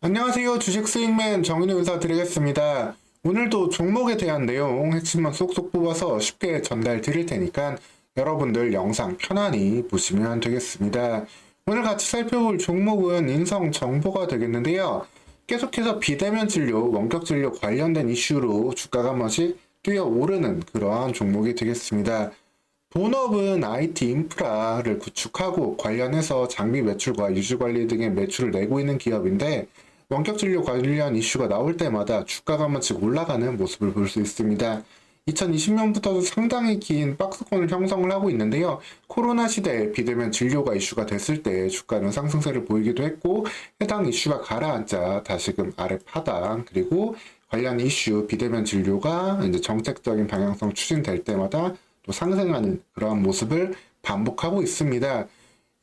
안녕하세요. 주식 수익맨 정인우 인사드리겠습니다. 오늘도 종목에 대한 내용 핵심만 쏙쏙 뽑아서 쉽게 전달 드릴 테니까 여러분들 영상 편안히 보시면 되겠습니다. 오늘 같이 살펴볼 종목은 인성정보가 되겠는데요. 계속해서 비대면 진료, 원격 진료 관련된 이슈로 주가가 한 번씩 뛰어오르는 그러한 종목이 되겠습니다. 본업은 IT 인프라를 구축하고 관련해서 장비 매출과 유지 관리 등의 매출을 내고 있는 기업인데 원격 진료 관련 이슈가 나올 때마다 주가가 한 번씩 올라가는 모습을 볼 수 있습니다. 2020년부터도 상당히 긴 박스권을 형성을 하고 있는데요. 코로나 시대에 비대면 진료가 이슈가 됐을 때 주가는 상승세를 보이기도 했고 해당 이슈가 가라앉자 다시금 아래 파당 그리고 관련 이슈 비대면 진료가 이제 정책적인 방향성 추진될 때마다 또 상승하는 그러한 모습을 반복하고 있습니다.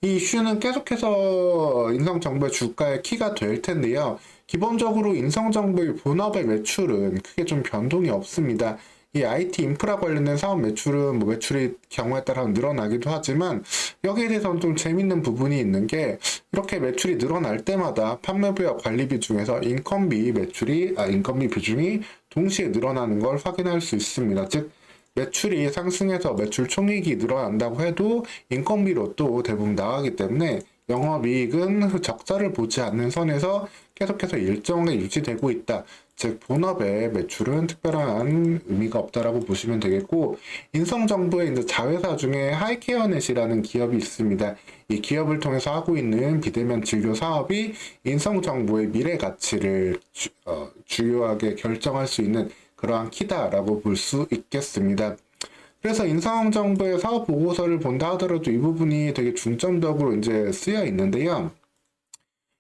이 이슈는 계속해서 인성정보의 주가의 키가 될 텐데요. 기본적으로 인성정보의 본업의 매출은 크게 좀 변동이 없습니다. 이 IT 인프라 관련된 사업 매출은 매출이 경우에 따라 늘어나기도 하지만 여기에 대해서는 좀 재밌는 부분이 있는 게 이렇게 매출이 늘어날 때마다 판매비와 관리비 중에서 인건비 비중이 동시에 늘어나는 걸 확인할 수 있습니다. 즉 매출이 상승해서 매출 총이익이 늘어난다고 해도 인건비로 또 대부분 나가기 때문에 영업이익은 적자를 보지 않는 선에서 계속해서 일정하게 유지되고 있다. 즉 본업의 매출은 특별한 의미가 없다라고 보시면 되겠고 인성정보의 이제 자회사 중에 하이케어넷이라는 기업이 있습니다. 이 기업을 통해서 하고 있는 비대면 진료 사업이 인성정보의 미래 가치를 주요하게 결정할 수 있는 그러한 키다라고 볼 수 있겠습니다. 그래서 인성정보의 사업 보고서를 본다 하더라도 이 부분이 되게 중점적으로 이제 쓰여 있는데요.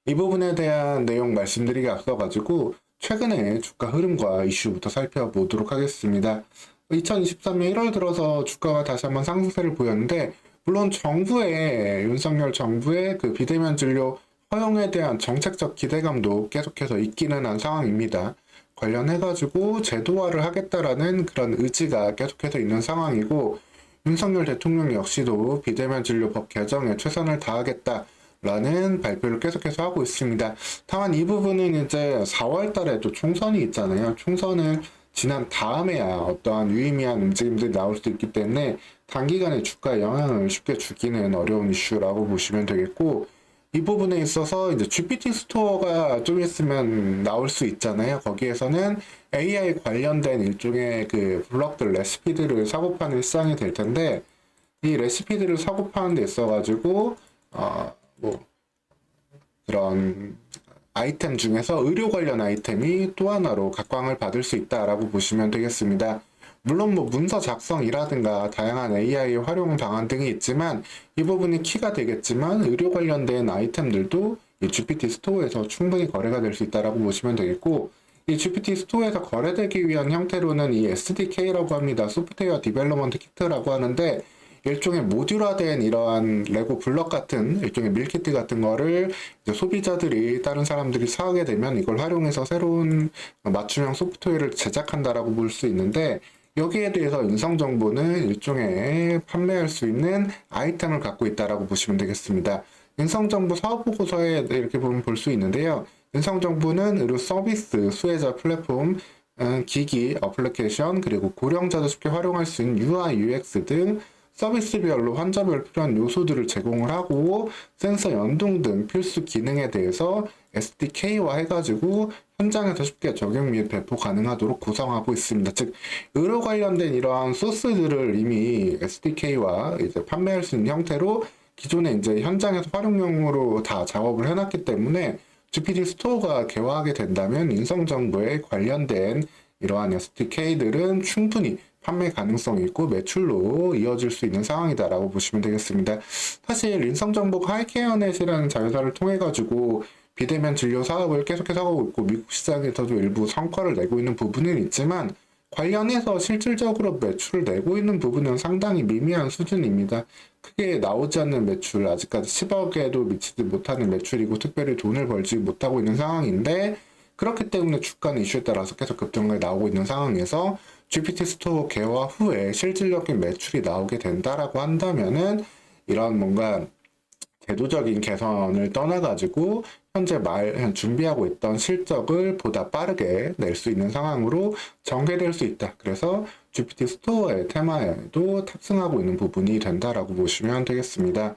이 부분에 대한 내용 말씀드리기 앞서가지고 최근에 주가 흐름과 이슈부터 살펴보도록 하겠습니다. 2023년 1월 들어서 주가가 다시 한번 상승세를 보였는데 물론 윤석열 정부의 그 비대면 진료 허용에 대한 정책적 기대감도 계속해서 있기는 한 상황입니다. 관련해가지고 제도화를 하겠다라는 그런 의지가 계속해서 있는 상황이고 윤석열 대통령 역시도 비대면 진료법 개정에 최선을 다하겠다라는 발표를 계속해서 하고 있습니다. 다만 이 부분은 이제 4월 달에 또 총선이 있잖아요. 총선을 지난 다음에야 어떠한 유의미한 움직임들이 나올 수도 있기 때문에 단기간에 주가에 영향을 쉽게 주기는 어려운 이슈라고 보시면 되겠고 이 부분에 있어서 이제 GPT 스토어가 좀 있으면 나올 수 있잖아요. 거기에서는 AI 관련된 일종의 그 블록들, 레시피들을 사고 파는 시장이 될 텐데, 이 레시피들을 사고 파는 데 있어가지고, 그런 아이템 중에서 의료 관련 아이템이 또 하나로 각광을 받을 수 있다라고 보시면 되겠습니다. 물론 문서 작성이라든가 다양한 AI 활용 방안 등이 있지만 이 부분이 키가 되겠지만 의료 관련된 아이템들도 이 GPT 스토어에서 충분히 거래가 될 수 있다라고 보시면 되겠고 이 GPT 스토어에서 거래되기 위한 형태로는 이 SDK라고 합니다. 소프트웨어 디벨로먼트 키트라고 하는데 일종의 모듈화된 이러한 레고 블럭 같은 일종의 밀키트 같은 거를 이제 소비자들이 다른 사람들이 사게 되면 이걸 활용해서 새로운 맞춤형 소프트웨어를 제작한다라고 볼 수 있는데 여기에 대해서 인성정보는 일종의 판매할 수 있는 아이템을 갖고 있다라고 보시면 되겠습니다. 인성정보 사업보고서에 이렇게 보면 볼 수 있는데요. 인성정보는 의료 서비스, 수혜자 플랫폼, 기기, 어플리케이션, 그리고 고령자도 쉽게 활용할 수 있는 UI, UX 등 서비스별로 환자별 필요한 요소들을 제공을 하고 센서 연동 등 필수 기능에 대해서 SDK화 해가지고 현장에서 쉽게 적용 및 배포 가능하도록 구성하고 있습니다. 즉 의료 관련된 이러한 소스들을 이미 SDK와 이제 판매할 수 있는 형태로 기존에 이제 현장에서 활용용으로 다 작업을 해놨기 때문에 GPT 스토어가 개화하게 된다면 인성정보에 관련된 이러한 SDK들은 충분히 판매 가능성이 있고 매출로 이어질 수 있는 상황이다라고 보시면 되겠습니다. 사실 인성정보가 하이케어넷이라는 자회사를 통해 가지고 비대면 진료 사업을 계속해서 하고 있고 미국 시장에서도 일부 성과를 내고 있는 부분은 있지만 관련해서 실질적으로 매출을 내고 있는 부분은 상당히 미미한 수준입니다. 크게 나오지 않는 매출, 아직까지 10억에도 미치지 못하는 매출이고 특별히 돈을 벌지 못하고 있는 상황인데 그렇기 때문에 주가는 이슈에 따라서 계속 급등이 나오고 있는 상황에서 GPT 스토어 개화 후에 실질적인 매출이 나오게 된다라고 한다면은 이런 뭔가 제도적인 개선을 떠나가지고 현재 준비하고 있던 실적을 보다 빠르게 낼 수 있는 상황으로 전개될 수 있다. 그래서 GPT 스토어의 테마에도 탑승하고 있는 부분이 된다라고 보시면 되겠습니다.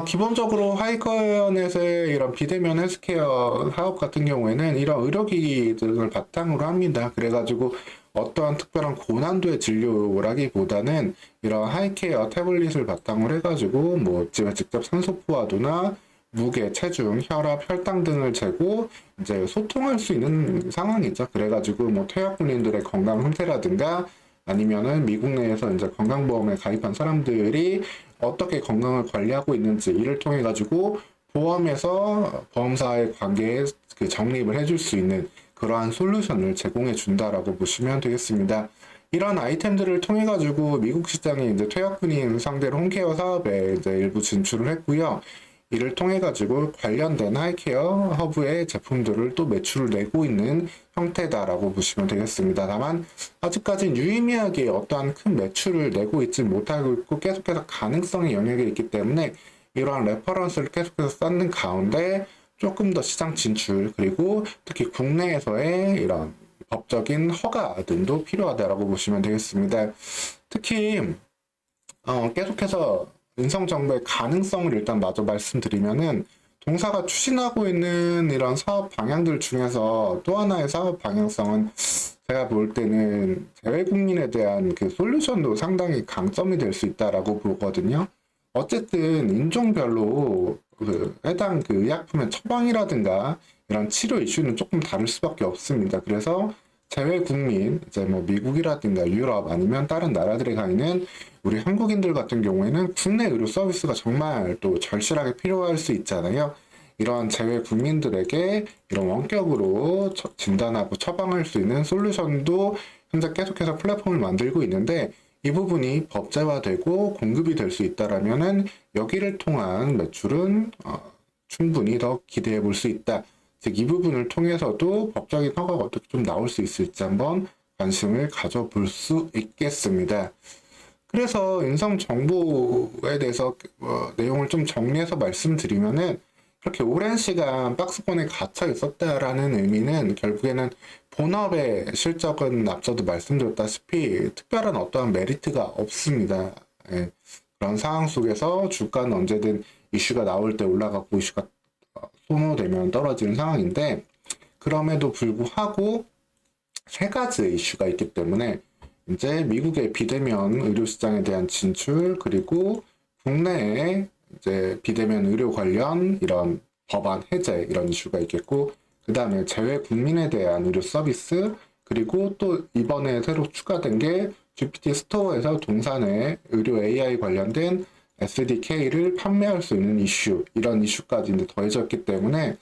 기본적으로 하이커넷의 이런 비대면 헬스케어 사업 같은 경우에는 이런 의료기기 등을 바탕으로 합니다. 그래가지고 어떠한 특별한 고난도의 진료라기보다는 이런 하이케어 태블릿을 바탕으로 해가지고 뭐 집에 직접 산소 포화도나 무게, 체중, 혈압, 혈당 등을 재고 이제 소통할 수 있는 상황이죠. 그래가지고 뭐 퇴역 군인들의 건강 상태라든가 아니면은 미국 내에서 이제 건강보험에 가입한 사람들이 어떻게 건강을 관리하고 있는지 이를 통해 가지고 보험에서 보험사의 관계에 그 적립을 해줄 수 있는 그러한 솔루션을 제공해 준다라고 보시면 되겠습니다. 이런 아이템들을 통해 가지고 미국 시장에 이제 퇴역군인 상대로 홈케어 사업에 이제 일부 진출을 했고요. 이를 통해 가지고 관련된 하이케어 허브의 제품들을 또 매출을 내고 있는 형태다라고 보시면 되겠습니다. 다만 아직까지 유의미하게 어떠한 큰 매출을 내고 있지 못하고 있고 계속해서 가능성의 영역에 있기 때문에 이러한 레퍼런스를 계속해서 쌓는 가운데 조금 더 시장 진출 그리고 특히 국내에서의 이런 법적인 허가 등도 필요하다라고 보시면 되겠습니다. 특히 계속해서 인성정보의 가능성을 일단 마저 말씀드리면은 동사가 추진하고 있는 이런 사업 방향들 중에서 또 하나의 사업 방향성은 제가 볼 때는 재외국민에 대한 그 솔루션도 상당히 강점이 될 수 있다라고 보거든요. 어쨌든 인종별로 그 해당 그 의약품의 처방이라든가 이런 치료 이슈는 조금 다를 수밖에 없습니다. 그래서 재외국민, 이제 뭐 미국이라든가 유럽 아니면 다른 나라들에 가 있는 우리 한국인들 같은 경우에는 국내 의료 서비스가 정말 또 절실하게 필요할 수 있잖아요. 이러한 재외국민들에게 이런 원격으로 진단하고 처방할 수 있는 솔루션도 현재 계속해서 플랫폼을 만들고 있는데 이 부분이 법제화되고 공급이 될 수 있다라면은 여기를 통한 매출은 충분히 더 기대해 볼 수 있다. 즉, 이 부분을 통해서도 법적인 허가가 어떻게 좀 나올 수 있을지 한번 관심을 가져볼 수 있겠습니다. 그래서 인성정보에 대해서 내용을 좀 정리해서 말씀드리면은 그렇게 오랜 시간 박스권에 갇혀 있었다라는 의미는 결국에는 본업의 실적은 앞서도 말씀드렸다시피 특별한 어떠한 메리트가 없습니다. 예, 그런 상황 속에서 주가는 언제든 이슈가 나올 때 올라가고 이슈가 소모되면 떨어지는 상황인데 그럼에도 불구하고 세 가지 이슈가 있기 때문에 이제 미국의 비대면 의료 시장에 대한 진출 그리고 국내에 이제 비대면 의료 관련 이런 법안 해제 이런 이슈가 있겠고 그 다음에 재외 국민에 대한 의료 서비스 그리고 또 이번에 새로 추가된 게 GPT 스토어에서 동사내 의료 AI 관련된 SDK를 판매할 수 있는 이슈 이런 이슈까지 이제 더해졌기 때문에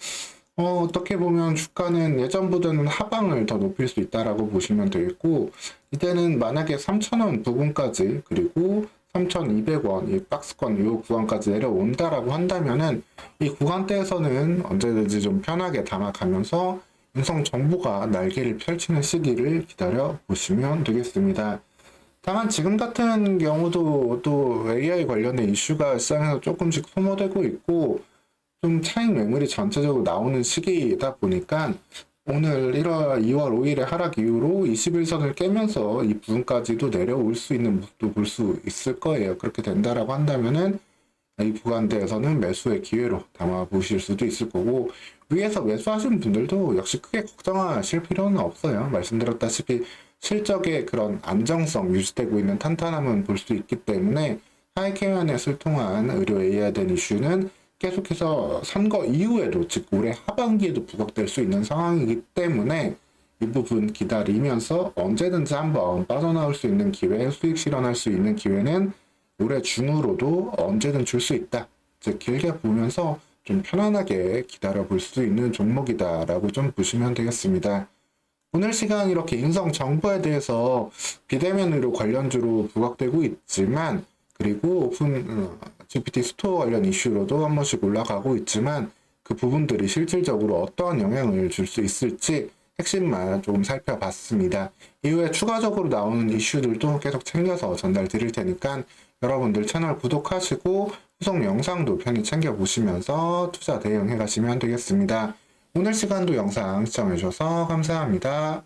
어떻게 보면 주가는 예전보다는 하방을 더 높일 수 있다라고 보시면 되겠고 이때는 만약에 3,000원 부근까지 그리고 3,200원 이 박스권 이 구간까지 내려온다라고 한다면은 이 구간대에서는 언제든지 좀 편하게 담아가면서 인성 정보가 날개를 펼치는 시기를 기다려 보시면 되겠습니다. 다만 지금 같은 경우도 또 AI 관련된 이슈가 시장에서 조금씩 소모되고 있고 좀 차익 매물이 전체적으로 나오는 시기이다 보니까 오늘 2월 5일의 하락 이후로 21선을 깨면서 이 부분까지도 내려올 수 있는 모습도 볼 수 있을 거예요. 그렇게 된다라고 한다면은 이 구간대에서는 매수의 기회로 담아 보실 수도 있을 거고 위에서 매수하시는 분들도 역시 크게 걱정하실 필요는 없어요. 말씀드렸다시피 실적의 그런 안정성 유지되고 있는 탄탄함은 볼 수 있기 때문에 하이케어넷을 통한 의료 AI에 대한 이슈는 계속해서 선거 이후에도 즉 올해 하반기에도 부각될 수 있는 상황이기 때문에 이 부분 기다리면서 언제든지 한번 빠져나올 수 있는 기회, 수익 실현할 수 있는 기회는 올해 중으로도 언제든 줄 수 있다. 즉 길게 보면서 좀 편안하게 기다려 볼 수 있는 종목이다라고 좀 보시면 되겠습니다. 오늘 시간 이렇게 인성 정보에 대해서 비대면 의료 관련주로 부각되고 있지만 그리고 오픈 GPT 스토어 관련 이슈로도 한 번씩 올라가고 있지만 그 부분들이 실질적으로 어떠한 영향을 줄 수 있을지 핵심만 조금 살펴봤습니다. 이후에 추가적으로 나오는 이슈들도 계속 챙겨서 전달 드릴 테니까 여러분들 채널 구독하시고 후속 영상도 편히 챙겨보시면서 투자 대응해 가시면 되겠습니다. 오늘 시간도 영상 시청해주셔서 감사합니다.